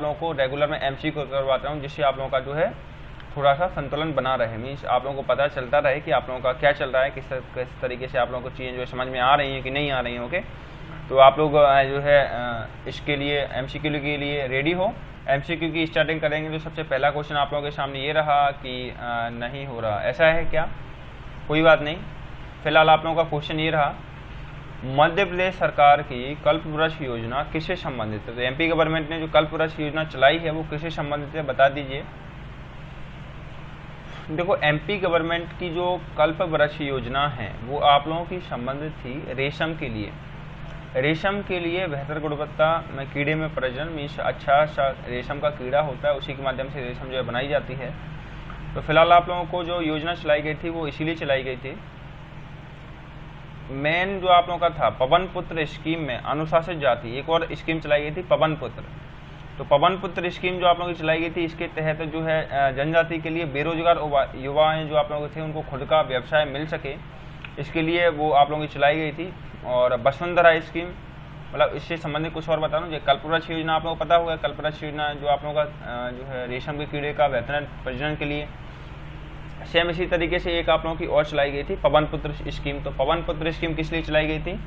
आप लोगों को रेगुलर में MCQ करवाता हूँ, जिससे आप लोगों का जो है थोड़ा सा संतुलन बना रहे, मीन्स आप लोगों को पता चलता रहे कि आप लोगों का क्या चल रहा है, किस तरीके से आप लोगों को चीज़ें जो है समझ में आ रही हैं कि नहीं आ रही हैं। ओके, तो आप लोग जो है इसके लिए MCQ के लिए रेडी हो। MCQ की स्टार्टिंग करेंगे तो सबसे पहला क्वेश्चन आप लोगों के सामने ये रहा कि नहीं हो रहा, ऐसा है क्या? कोई बात नहीं, फिलहाल आप लोगों का क्वेश्चन ये रहा, मध्य प्रदेश सरकार की कल्पवृक्ष योजना किससे संबंधित है? तो MP गवर्नमेंट ने जो कल्पवृक्ष योजना चलाई है वो किससे संबंधित है, बता दीजिए। देखो, MP गवर्नमेंट की जो कल्पवृक्ष योजना है वो आप लोगों की संबंधित थी रेशम के लिए। रेशम के लिए बेहतर गुणवत्ता में कीड़े में प्रजनन, मीन्स अच्छा सा रेशम का कीड़ा होता है, उसी के माध्यम से रेशम जो है बनाई जाती है। तो फिलहाल आप लोगों को जो योजना चलाई गई थी वो इसीलिए चलाई गई थी। मेन जो आप लोगों का था पवन पुत्र स्कीम में अनुशासित जाति, एक और स्कीम चलाई गई थी पवन पुत्र। तो पवन पुत्र स्कीम जो आप लोगों की चलाई गई थी, इसके तहत जो है जनजाति के लिए बेरोजगार युवाएं जो आप लोगों के थे उनको खुद का व्यवसाय मिल सके, इसके लिए वो आप लोगों की चलाई गई थी। और वसुंधरा स्कीम, मतलब इससे संबंधित कुछ और बता दूं, जो कल्पवृक्ष योजना आप लोगों को पता होगा, कल्पवृक्ष योजना जो आप लोगों का जो है रेशम के कीड़े का बेहतर प्रजनन के लिए, सेम इसी तरीके से एक आप लोगों की और चलाई गई थी पवन पुत्र स्कीम। तो पवन पुत्र स्कीम किस लिए चलाई गई थी?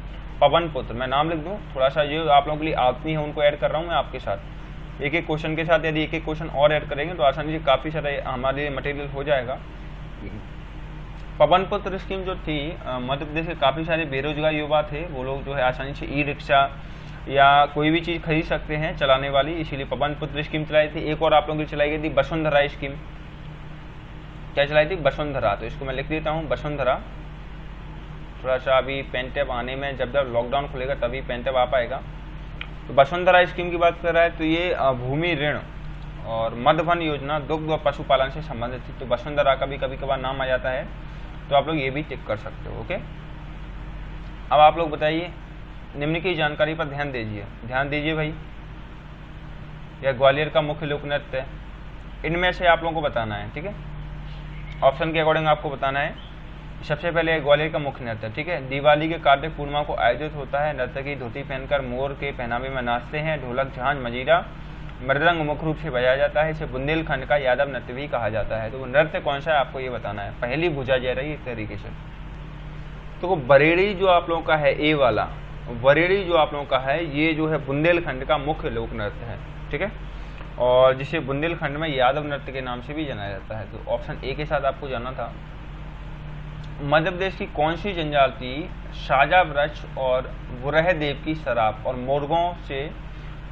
पवन पुत्र, मैं नाम लिख दूं, थोड़ा सा जो आप लोगों के लिए आदमी है उनको ऐड कर रहा हूँ मैं आपके साथ। एक एक क्वेश्चन के साथ यदि एक एक क्वेश्चन और ऐड करेंगे तो आसानी से काफ़ी सारा हमारे लिए मटेरियल हो जाएगा। पवन पुत्र स्कीम जो थी, मध्य प्रदेश के काफ़ी सारे बेरोजगार युवा थे, वो लोग जो है आसानी से ई-रिक्शा या कोई भी चीज़ खरीद सकते हैं चलाने वाली, इसीलिए पवन पुत्र स्कीम चलाई थी। एक और आप लोगों की चलाई गई थी वसुंधरा स्कीम। क्या चलाई थी? वसुंधरा। तो इसको मैं लिख देता हूँ वसुंधरा। थोड़ा सा अभी पेन टैब आने में, जब जब लॉकडाउन खुलेगा तभी पेन टैब आ पाएगा। तो वसुंधरा स्कीम की बात कर रहा है तो ये भूमि ऋण और मधुबन योजना दुग्ध व पशुपालन से संबंधित थी। तो वसुंधरा का भी कभी कभार नाम आ जाता है, तो आप लोग ये भी टिक कर सकते हो। ओके, अब आप लोग बताइए, निम्न की जानकारी पर ध्यान दीजिए भाई। यह ग्वालियर का मुख्य लोक नृत्य है, इनमें से आप लोगों को बताना है, ठीक है। ऑप्शन के अकॉर्डिंग आपको बताना है। सबसे पहले ग्वालियर का मुख्य नृत्य, ठीक है, दिवाली के कार्तिक पूर्णिमा को आयोजित होता है। नर्तकी धोती पहनकर मोर के पहनावे में नाचते हैं। ढोलक, झांझ, मजीरा, मृदंग मुख्य रूप से बजाया जाता है। इसे बुंदेलखंड का यादव नृत्य भी कहा जाता है। तो वो नृत्य कौन सा है आपको ये बताना है। पहली भुजा जा रही है इस तरीके से। तो वो बरेड़ी जो आप लोगों का है, ए वाला बरेड़ी जो आप लोगों का है, ये जो है बुंदेलखंड का मुख्य लोक नृत्य है, ठीक है, और जिसे बुंदेलखंड में यादव नृत्य के नाम से भी जाना जाता है। तो ऑप्शन ए के साथ आपको जाना था। मध्य प्रदेश की कौन सी जनजाति साजा वृक्ष और बुरह देव की शराब और मुर्गों से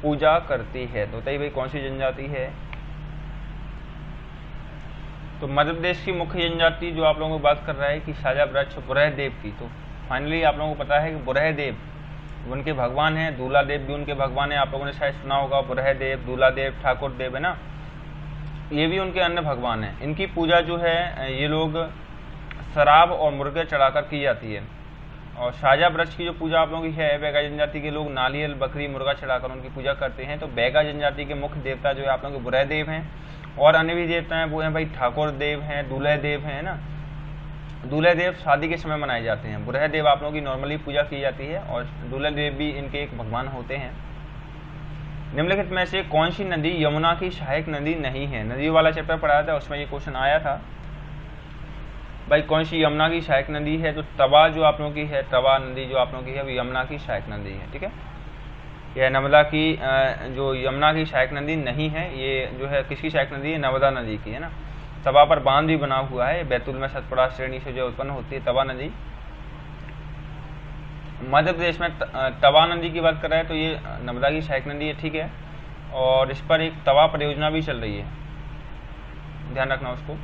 पूजा करती है? तो बताइए भाई कौन सी जनजाति है। तो मध्य प्रदेश की मुख्य जनजाति जो आप लोगों को बात कर रहा है कि साजा वृक्ष बुरह देव की, तो फाइनली आप लोगों को पता है कि बुरह देव उनके भगवान हैं, दूल्हा देव भी उनके भगवान है। आप लोगों ने शायद सुना होगा बुरह देव, दूल्हा देव, ठाकुर देव, है ना, ये भी उनके अन्य भगवान हैं। इनकी पूजा जो है ये लोग शराब और मुर्गे चढ़ाकर की जाती है। और साजा वृक्ष की जो पूजा आप लोगों की है, बैगा जनजाति के लोग नारियल, बकरी, मुर्गा चढ़ाकर उनकी पूजा करते हैं। तो बैगा जनजाति के मुख्य देवता जो है आप लोगों के बुरह देव हैं, और अन्य भी देवता हैं वो हैं भाई ठाकुर देव हैं, दूल्हे देव हैं ना। दूल्हे देव शादी के समय मनाए जाते हैं। बुरह देव आप लोगों की नॉर्मली पूजा की जाती है, और दूल्हे देव भी इनके एक भगवान होते हैं। निम्नलिखित में से कौन सी नदी यमुना की सहायक नदी नहीं है? नदी वाला चैप्टर पढ़ाया था, उसमें ये क्वेश्चन आया था भाई, कौन सी यमुना की सहायक नदी है? तो तवा जो आप लोगों की है, तवा नदी जो आप लोगों की है वो यमुना की सहायक नदी है, ठीक है। यह नर्मदा की जो यमुना की सहायक नदी नहीं है, ये जो है किसकी सहायक नदी है? नर्मदा नदी की, है ना। तवा पर बांध भी बना हुआ है, बैतूल में सतपुड़ा श्रेणी से जो उत्पन्न होती है तवा नदी। मध्य प्रदेश में तवा नदी की बात कर रहा है तो ये नर्मदा की सहायक नदी है, ठीक है, और इस पर एक तवा परियोजना भी चल रही है, ध्यान रखना उसको।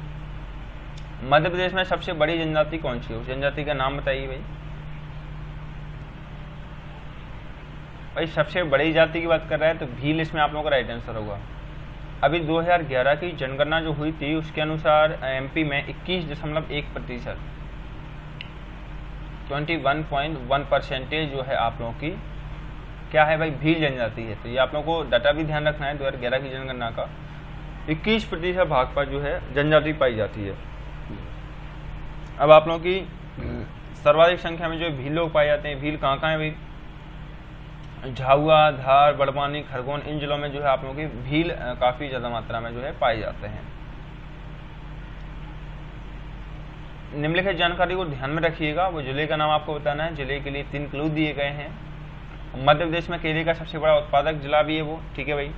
मध्य प्रदेश में सबसे बड़ी जनजाति कौन सी है? उस जनजाति का नाम बताइए भाई। भाई सबसे बड़ी जाति की बात कर रहा है तो भील इसमें आप लोगों का राइट आंसर होगा। अभी 2011 की जनगणना जो हुई थी उसके अनुसार MP में 21.1%, 21.1% जो है आप लोगों की क्या है भाई? भील जनजाति है। तो ये आप लोगों को डाटा भी ध्यान रखना है 2011 की जनगणना का। 21% भाग पर जो है जनजाति पाई जाती है। अब आप लोगों की सर्वाधिक संख्या में जो भील लोग पाए जाते हैं, भील कहाँ कहाँ है भाई? झाबुआ, धार, बड़वानी, खरगोन, इन जिलों में जो है आप लोगों की भील काफ़ी ज़्यादा मात्रा में जो है पाए जाते हैं। निम्नलिखित जानकारी को ध्यान में रखिएगा। वो जिले का नाम आपको बताना है। जिले के लिए 3 क्लू दिए गए हैं। मध्य प्रदेश में केले का सबसे बड़ा उत्पादक जिला भी है वो, ठीक है भाई।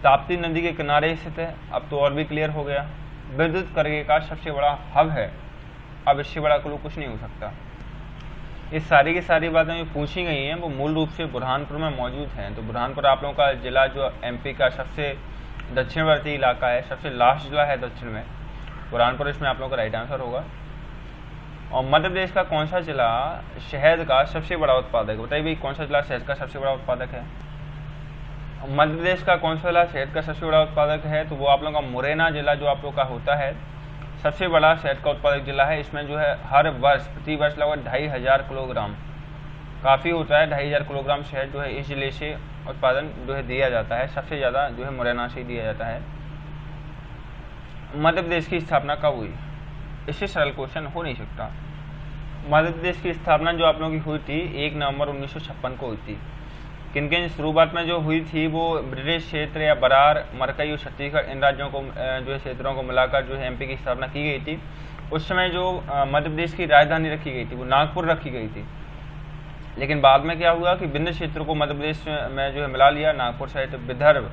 ताप्ती नदी के किनारे स्थित है, अब तो और भी क्लियर हो गया। विद्युत करघे का सबसे बड़ा हब है, अब इससे बड़ा क्लू कुछ नहीं हो सकता। ये सारी की सारी बातें जो पूछी गई हैं वो मूल रूप से बुरहानपुर में मौजूद हैं। तो बुरहानपुर आप लोगों का जिला जो एमपी का सबसे दक्षिणवर्ती इलाका है, सबसे लास्ट जिला है दक्षिण में, बुरहानपुर इसमें आप लोगों का राइट आंसर होगा। और मध्य प्रदेश का कौन सा जिला शहद का सबसे बड़ा उत्पादक है? बताइए भाई, कौन सा जिला शहद का सबसे बड़ा उत्पादक है? मध्य प्रदेश का कौन सा जिला शहद का सबसे बड़ा उत्पादक है? तो वो आप लोगों का मुरैना जिला जो आप लोग का होता है सबसे बड़ा शहद का उत्पादक जिला है। इसमें जो है हर वर्ष प्रति वर्ष लगभग 2500 किलोग्राम, काफ़ी होता है, 2500 किलोग्राम शहद जो है इस जिले से उत्पादन जो है दिया जाता है। सबसे ज़्यादा जो है मुरैना से दिया जाता है। मध्य प्रदेश की स्थापना कब हुई? इससे सरल क्वेश्चन हो नहीं सकता। मध्य प्रदेश की स्थापना जो आप लोगों की हुई थी 1 नवंबर 1956 को हुई थी। किन किन शुरुआत में जो हुई थी वो ब्रिटिश क्षेत्र या बरार, मरकई और छत्तीसगढ़, इन राज्यों को जो है क्षेत्रों को मिलाकर जो है एमपी की स्थापना की गई थी। उस समय जो मध्य प्रदेश की राजधानी रखी गई थी वो नागपुर रखी गई थी, लेकिन बाद में क्या हुआ कि विभिन्न क्षेत्रों को मध्य प्रदेश में जो है मिला लिया। नागपुर सहित विदर्भ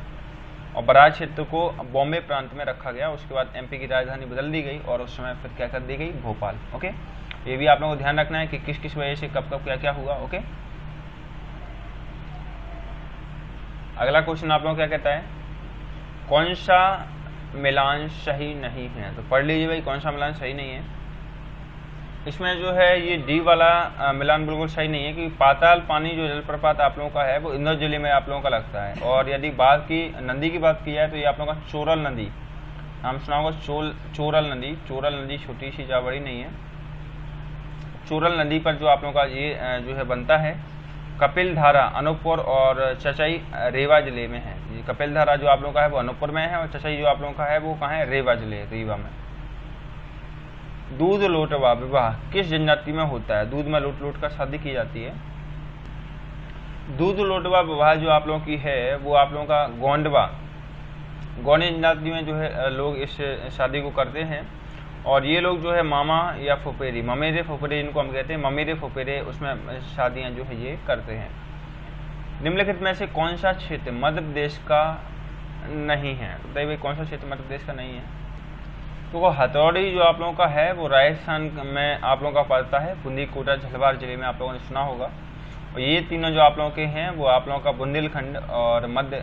और बरार क्षेत्र को बॉम्बे प्रांत में रखा गया। उसके बाद एमपी की राजधानी बदल दी गई और उस समय फिर क्या कर दी गई? भोपाल। ओके, ये भी आप लोगों को ध्यान रखना है कि किस किस वजह से कब कब क्या क्या हुआ। ओके, अगला क्वेश्चन आप लोगों को क्या कहता है? कौन सा मिलान सही नहीं है? तो पढ़ लीजिए भाई, कौन सा मिलान सही नहीं है। इसमें जो है ये डी वाला मिलान बिल्कुल सही नहीं है, क्योंकि पाताल पानी जो जलप्रपात आप लोगों का है वो इंदौर जिले में आप लोगों का लगता है। और यदि बात की नदी की बात की जाए तो ये आप लोगों का चोरल नदी, नाम सुना होगा, चोरल नदी। चोरल नदी छोटी सी जा, बड़ी नहीं है। चोरल नदी पर जो आप लोगों का ये जो है बनता है। कपिल धारा अनूपपुर और चचई रेवा जिले में है। ये कपिल धारा जो आप लोगों का है वो अनूपपुर में है और चचई जो आप लोगों का है वो कहाँ है? रेवा जिले, रीवा में। दूध लोटवा विवाह किस जनजाति में होता है? दूध में लोट लोट कर शादी की जाती है। दूध लोटवा विवाह जो आप लोगों की है वो आप लोगों का गोंडवा, गौंडी जनजाति में जो है लोग इस शादी को करते हैं। और ये लोग जो है मामा या फुफेरी, ममेरे फुफेरे इनको हम कहते हैं, ममेरे फुफेरे, उसमें शादियां जो है ये करते हैं। निम्नलिखित में से कौन सा क्षेत्र मध्य प्रदेश का नहीं है? तो बताइए भाई, कौन सा क्षेत्र मध्य प्रदेश का नहीं है? तो वो हथौड़ी जो आप लोगों का है वो राजस्थान में आप लोगों का पड़ता है। बूंदी, कोटा, झलवार जिले में आप लोगों ने सुना होगा। और ये तीनों जो आप लोगों के हैं वो आप लोगों का बुंदेलखंड और मध्य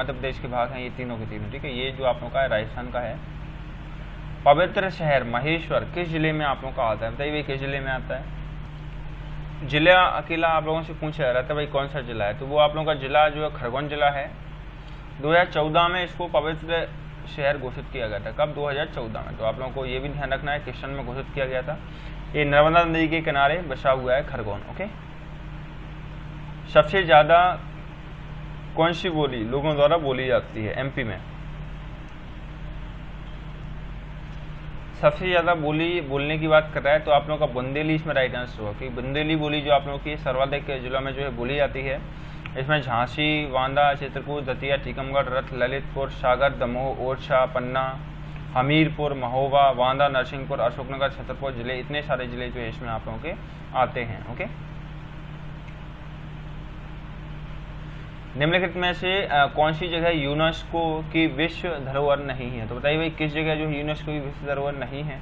प्रदेश के भाग हैं, ये तीनों के तीनों, ठीक है। ये जो आप लोगों का है राजस्थान का है। पवित्र शहर महेश्वर किस जिले में आप लोगों का आता है? बताइए भाई, किस जिले में आता है? जिला अकेला आप लोगों से पूछा जा रहा था भाई कौन सा जिला है, तो वो आप लोगों का जिला जो है खरगोन जिला है। 2014 में इसको पवित्र शहर घोषित किया गया था। कब? 2014 में। तो आप लोगों को ये भी ध्यान रखना है, क्वेश्चन में घोषित किया गया था। ये नर्मदा नदी के किनारे बसा हुआ है खरगोन। ओके, सबसे ज्यादा कौन सी बोली लोगों द्वारा बोली जाती है एमपी में? सबसे ज़्यादा बोली बोलने की बात कर रहा है तो आप लोगों का बुंदेली इसमें राइट आंसर होगा, क्योंकि बुंदेली बोली जो आप लोगों की सर्वाधिक जिलों में जो है बोली जाती है। इसमें झांसी, बांदा, चित्रकूट, दतिया, टीकमगढ़, रथ, ललितपुर, सागर, दमोह, ओरछा, पन्ना, हमीरपुर, महोबा, बांदा, नरसिंहपुर, अशोकनगर, छतरपुर जिले, इतने सारे जिले जो है इसमें आप लोगों के आते हैं। ओके, निम्नलिखित में से कौन सी जगह यूनेस्को की विश्व धरोहर नहीं है? तो बताइए भाई, किस जगह जो यूनेस्को की विश्व धरोहर नहीं है?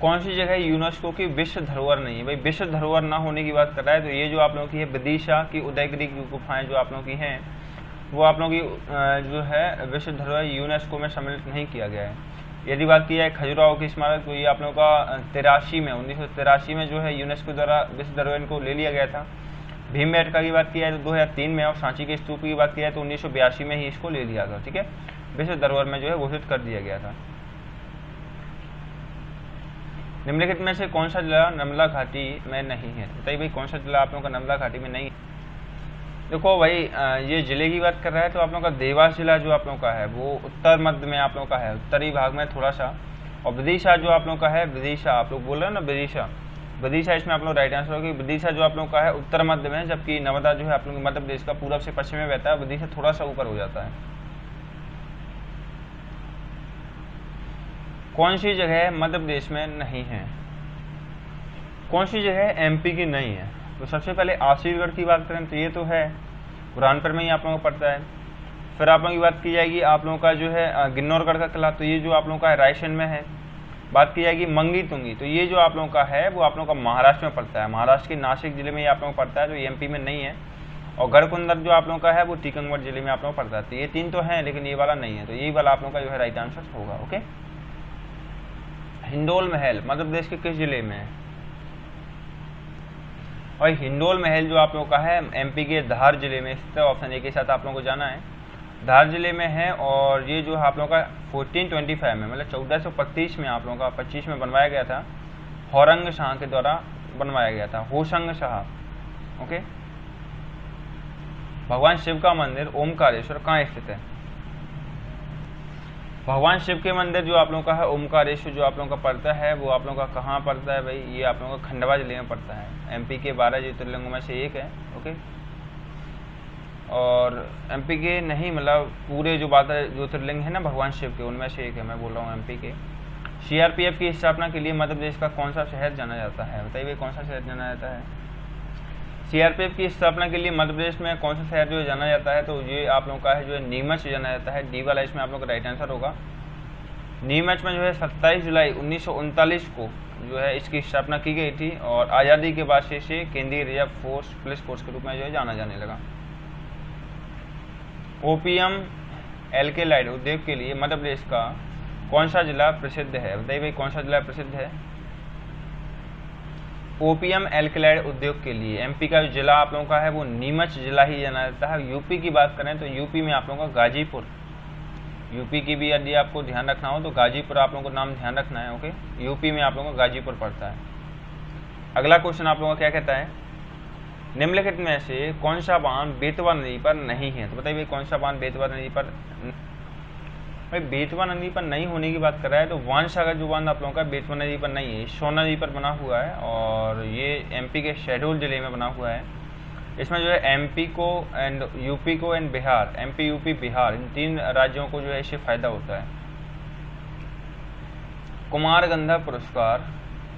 कौन सी जगह यूनेस्को की विश्व धरोहर नहीं है? भाई विश्व धरोहर ना होने की बात कर रहा है तो ये जो आप लोगों की है विदिशा की उदयगिरी की गुफाएं जो आप लोगों की हैं वो आप लोगों की जो है विश्व धरोहर यूनेस्को में सम्मिलित नहीं किया गया है। यदि बात की जाए खजुराहो की स्मारक तो ये आप लोगों का 83 में 1983 में जो है यूनेस्को द्वारा विश्व धरोहर को ले लिया गया था। भीमबेटका की बात की जाए तो 2003 में, और सांची के स्तूप की बात की जाए तो 1982 में ही इसको ले लिया गया। ठीक है, विश्व धरोहर में जो है घोषित कर दिया गया था। निम्नलिखित में से कौन सा जिला नर्मदा घाटी में नहीं है? बताइए भाई, कौन सा जिला आप लोगों का नर्मदा घाटी में नहीं है? देखो भाई, ये जिले की बात कर रहा है तो आप लोगों का देवास जिला जो आप लोगों का है वो उत्तर मध्य में आप लोगों का है, उत्तरी भाग में थोड़ा सा। और विदिशा जो आप लोगों का है, विदिशा आप लोग बोल रहे हो ना, विदिशा, विदिशा इसमें आप लोग राइट आंसर होगी। विदिशा जो आप लोग का है उत्तर मध्य में, जबकि नर्मदा जो है आप लोग मध्य प्रदेश का पूरब से पश्चिम में बहता है। विदिशा थोड़ा सा ऊपर हो जाता है। कौन सी जगह मध्य प्रदेश में नहीं है? कौन सी जगह एमपी की नहीं है? तो सबसे पहले आशीरगढ़ की बात करें तो ये तो है, बुरहानपुर में ही आप लोगों को पड़ता है। फिर आप लोगों की बात की जाएगी आप लोगों का जो है गिन्नौरगढ़ का किला, तो ये जो आप लोगों का है रायसेन में है। बात की जाएगी मंगी तुंगी, तो ये जो आप लोगों का है वो आप लोगों का महाराष्ट्र में पड़ता है। महाराष्ट्र के नासिक जिले में ये आप लोगों को पड़ता है, जो एमपी में नहीं है। और गढ़कुंदर जो आप लोगों का है वो टीकमगढ़ जिले में आप लोगों को पड़ता है। तो ये तीन तो हैं, लेकिन ये वाला नहीं है, तो यही वाला आप लोगों का जो है राइट आंसर होगा। ओके। हिंडोल महल मध्य प्रदेश के किस जिले में है? और हिंडोल महल जो आप लोगों का है एमपी के धार जिले में स्थित है। ऑप्शन ए के साथ आप लोगों को जाना है, धार जिले में है। और ये जो आप लोगों का 1425 में, मतलब 1425 में आप लोगों का 25 में बनवाया गया था, होरंग शाह के द्वारा बनवाया गया था, होशंग शाह। ओके। भगवान शिव का मंदिर ओमकारेश्वर कहाँ स्थित है? भगवान शिव के मंदिर जो आप लोगों का है ओमकारेश्वर जो आप लोगों का पड़ता है वो आप लोगों का कहाँ पड़ता है भाई? ये आप लोगों का खंडवा जिले में पड़ता है। एमपी के 12 ज्योतिर्लिंगों में से एक है। ओके। और एमपी के नहीं, मतलब पूरे जो 12 ज्योतिर्लिंग है ना भगवान शिव के, उनमें से एक है, मैं बोल रहा हूँ एमपी के। सीआरपीएफ की स्थापना के लिए मध्य प्रदेश का कौन सा शहर जाना जाता है? बताइए कौन सा शहर जाना जाता है? सीआरपीएफ की स्थापना के लिए मध्य प्रदेश में कौन सा शहर जो है जाना जाता है? तो ये आप लोगों का है जो है नीमच जाना जाता है। डी वाला इसमें आप लोगों का राइट आंसर होगा। नीमच में जो है 27 जुलाई 1939 को जो है इसकी स्थापना की गई थी। और आज़ादी के बाद से इसे केंद्रीय रिजर्व फोर्स पुलिस फोर्स के रूप में जो है जाना जाने लगा। ओपीएम एल्केलाइड उद्योग के लिए मध्य प्रदेश का कौन सा जिला प्रसिद्ध है? बताइए भाई कौन सा जिला प्रसिद्ध है ओपीएम एल्केलाइड उद्योग के लिए? एमपी का जो जिला आप लोगों का है वो नीमच जिला ही जाना जाता है। यूपी की बात करें तो यूपी में आप लोगों का गाजीपुर, यूपी की भी यदि आपको ध्यान रखना हो तो गाजीपुर आप लोगों को नाम ध्यान रखना है। ओके। यूपी में आप लोगों का गाजीपुर पड़ता है। अगला क्वेश्चन आप लोगों का क्या कहता है? निम्नलिखित में से कौन सा बांध बेतवा नदी पर नहीं है? तो बताइए कौन सा बांध बेतवा नदी पर? भाई बेतवा नदी पर नहीं होने की बात कर रहा है तो वानसागर जो बांध आप लोगों का बेतवा नदी पर नहीं है, सोन नदी पर बना हुआ है। और ये एमपी के शहडोल जिले में बना हुआ है। इसमें जो है एमपी को एंड यूपी को and Bihar, MP UP Bihar, इन तीन राज्यों को जो है इससे फायदा होता है। कुमार गंधर्व पुरस्कार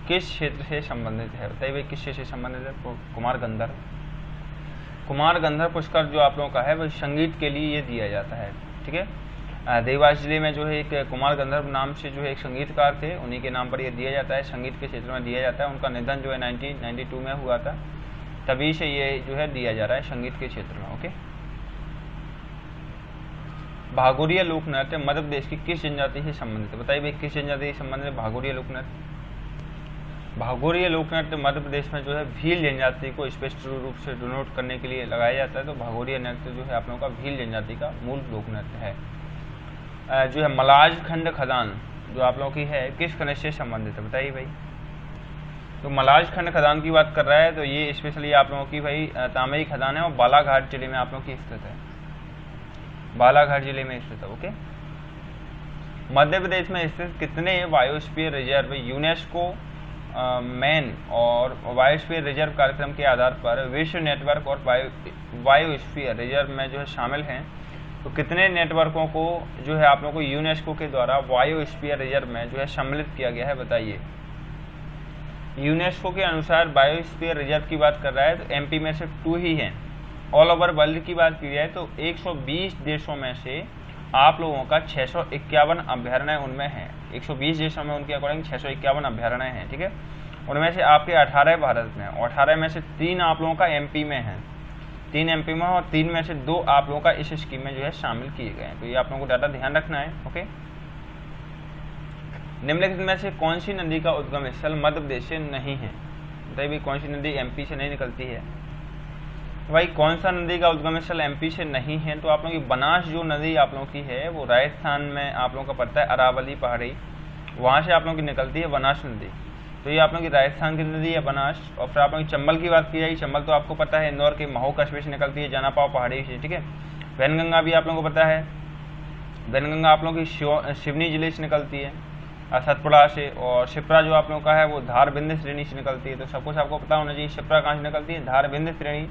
किस क्षेत्र से संबंधित है? बताइए भाई किस क्षेत्र से संबंधित है कुमार गंधर्व? कुमार गंधर्व पुरस्कार जो आप लोगों का है वह संगीत के लिए ये दिया जाता है। ठीक है। देवास जिले में जो है एक कुमार गंधर्व नाम से जो है एक संगीतकार थे, उन्हीं के नाम पर ये दिया जाता है, संगीत के क्षेत्र में दिया जाता है। उनका निधन जो है 1992 में हुआ था, तभी से ये जो है दिया जा रहा है संगीत के क्षेत्र में। ओके। भागोरिया लोक नृत्य मध्य प्रदेश की किस जनजाति से संबंधित है? बताइए भाई किस जनजाति से संबंधित है भागोरिया लोक नृत्य? भागोरिया लोक नृत्य मध्य प्रदेश में जो है भील जनजाति को स्पष्ट रूप से डिनोट करने के लिए लगाया जाता है। तो भागोरिया नृत्य जो है आप लोगों का भील जनजाति का मूल लोक नृत्य है। जो है मलाज खंड खदान जो आप लोगों की है किस खनिज से संबंधित है? बताइए भाई। तो मलाज खंड खदान की बात कर रहा है तो ये स्पेशली आप लोगों की भाई तांबे की खदान है और बालाघाट जिले में आप लोगों की स्थित है, बालाघाट जिले में स्थित है। ओके। मध्य प्रदेश में स्थित कितने बायोस्फीयर रिजर्व यूनेस्को मैन और बायोस्फीयर रिजर्व कार्यक्रम के आधार पर विश्व नेटवर्क और बायोस्फीयर रिजर्व में जो है शामिल हैं? तो कितने नेटवर्कों को जो है आप लोगों को यूनेस्को के द्वारा बायोस्फीयर रिजर्व में जो है सम्मिलित किया गया है? बताइए। यूनेस्को के अनुसार बायोस्फीयर रिजर्व की बात कर रहा है तो एमपी में सिर्फ 2 ही हैं। ऑल ओवर वर्ल्ड की बात की जाए तो 120 देशों में से आप लोगों का 651 अभ्यारण्य उनमें हैं। 120 देशों में उनके अकॉर्डिंग 651 अभ्यारण्य हैं। ठीक है। उनमें से आपके 18 भारत में, 18 में से 3 आप लोगों का एमपी में है, 3 एमपी में और 3 में से 2 आप लोगों का इस स्कीम में जो है शामिल किए गए हैं। तो ये आप लोगों को डाटा ध्यान रखना है। ओके। निम्नलिखित में से कौन सी नदी का उद्गम स्थल मध्य प्रदेश से नहीं है? बताइए भाई कौन सी नदी एमपी से नहीं निकलती है? भाई कौन सा नदी का उद्गम स्थल एमपी से नहीं है? तो आप लोगों की बनास जो नदी आप लोगों की है वो राजस्थान में आप लोगों का पड़ता है, अरावली पहाड़ी, वहाँ से आप लोगों की निकलती है बनास नदी। तो ये आप लोगों की राजस्थान की नदी है बनास। और फिर आप लोगों की चंबल की बात की जाएगी, चंबल तो आपको पता है इंदौर के महू कस्बे से निकलती है, जनापाव पहाड़ी से। ठीक है। वैनगंगा भी आप लोगों को पता है, वैनगंगा आप लोगों की सिवनी जिले से निकलती है। सतपुड़ा से, और शिप्रा जो आप लोगों का है वो धार विंध्य श्रेणी से निकलती है। तो सब कुछ आपको पता होना चाहिए, शिप्रा कहाँ से निकलती है, धार विंध्य श्रेणी।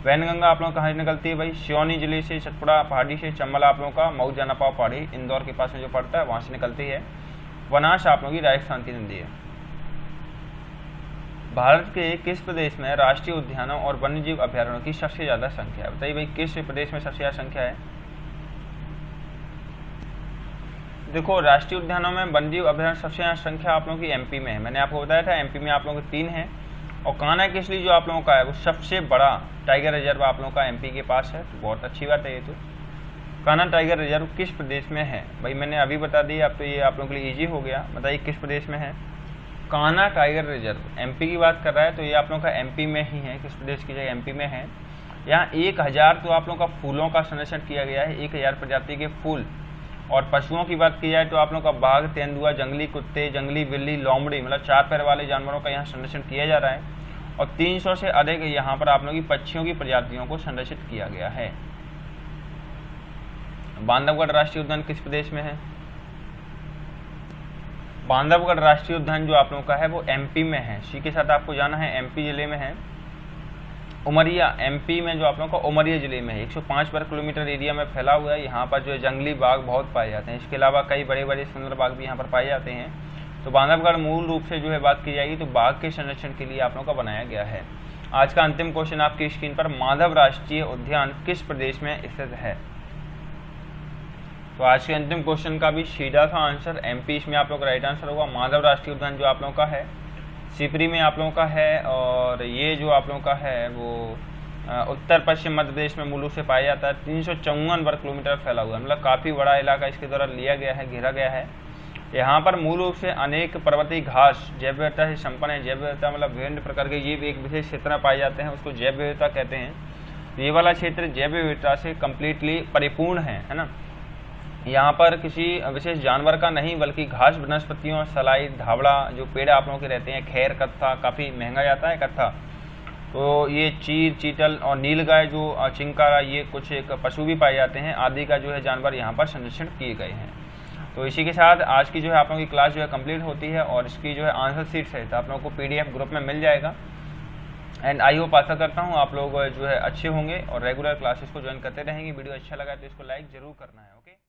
वैनगंगा आप लोग कहाँ से निकलती है भाई, सिवनी जिले से, सतपुड़ा पहाड़ी से। चंबल आप लोगों का मऊ जानापाव पहाड़ी इंदौर के पास में जो पड़ता है वहाँ से निकलती है। बनास आप लोगों की राजस्थान की नदी है। भारत के किस प्रदेश में राष्ट्रीय उद्यानों और वन्यजीव अभ्यारण्यों की सबसे ज्यादा संख्या है, बताइए भाई किस प्रदेश में सबसे ज्यादा संख्या है। देखो राष्ट्रीय उद्यानों में वन्यजीव अभ्यारण्य सबसे ज्यादा संख्या आप लोगों की एमपी में है। मैंने आपको बताया था एमपी में आप लोगों के 3 हैं, और कान्हा किसली जो आप लोगों का है वो सबसे बड़ा टाइगर रिजर्व आप लोगों का एमपी के पास है। तो बहुत अच्छी बात है ये। तो कान्हा टाइगर रिजर्व किस प्रदेश में है भाई, मैंने अभी बता दिया। अब तो ये आप लोगों के लिए ईजी हो गया, बताइए किस प्रदेश में है। कान्हा टाइगर रिजर्व एमपी की बात कर रहा है, तो ये आप लोगों का एमपी में ही है। किस प्रदेश की जगह एमपी में है। यहाँ 1000 तो आप लोगों का फूलों का संरक्षण किया गया है, 1000 प्रजाति के फूल। और पशुओं की बात की जाए तो आप लोगों का बाघ, तेंदुआ, जंगली कुत्ते, जंगली बिल्ली, लोमड़ी, मतलब 4 पैर वाले जानवरों का यहाँ संरक्षण किया जा रहा है। और 300 से अधिक यहाँ पर आप लोगों की पक्षियों की प्रजातियों को संरक्षित किया गया है। बांधवगढ़ राष्ट्रीय उद्यान किस प्रदेश में है। बांधवगढ़ राष्ट्रीय उद्यान जो आप लोगों का है वो एमपी में है। सी के साथ आपको जाना है, एमपी जिले में है। उमरिया एमपी में जो आप लोगों का उमरिया जिले में है, 105 वर्ग किलोमीटर एरिया में फैला हुआ है। यहाँ पर जो है जंगली बाघ बहुत पाए जाते हैं। इसके अलावा कई बड़े बड़े सुंदर बाघ भी यहाँ पर पाए जाते हैं। तो बांधवगढ़ मूल रूप से जो है बात की जाएगी तो बाघ के संरक्षण के लिए आप लोगों का बनाया गया है। आज का अंतिम क्वेश्चन आपकी स्क्रीन पर, माधव राष्ट्रीय उद्यान किस प्रदेश में स्थित है। तो आज के अंतिम क्वेश्चन का भी सीधा सा आंसर एमपी, इसमें आप लोग का राइट आंसर होगा। माधव राष्ट्रीय उद्यान जो आप लोगों का है सिपरी में आप लोगों का है, और ये जो आप लोगों का है वो उत्तर पश्चिम मध्य प्रदेश में मूल रूप से पाया जाता है। 354 वर्ग किलोमीटर फैला हुआ है, मतलब काफ़ी बड़ा इलाका इसके द्वारा लिया गया है, घेरा गया है। यहाँ पर मूल रूप से अनेक पर्वतीय घास जैव विविधता से संपन्न है। जैव विविधता मतलब विभिन्न प्रकार के जीव एक विशेष क्षेत्र में पाए जाते हैं, उसको जैव विविधता कहते हैं। ये वाला क्षेत्र जैव विविधता से कम्प्लीटली परिपूर्ण है ना। यहाँ पर किसी विशेष जानवर का नहीं बल्कि घास, वनस्पतियों, सलाई, धावड़ा जो पेड़ आप लोगों के रहते हैं, खैर, कत्था, काफ़ी महंगा जाता है कत्था। तो ये चीर, चीतल और नीलगाय जो चिंकारा, ये कुछ एक पशु भी पाए जाते हैं आदि का जो है जानवर यहाँ पर संरक्षण किए गए हैं। तो इसी के साथ आज की जो है आप लोगों की क्लास जो है कंप्लीट होती है, और इसकी जो है आंसर शीट है तो आप लोगों को PDF ग्रुप में मिल जाएगा। एंड आई होप आशा करता हूँ आप लोग जो है अच्छे होंगे और रेगुलर क्लासेस को ज्वाइन करते रहेंगे। वीडियो अच्छा लगा तो इसको लाइक जरूर करना है। ओके।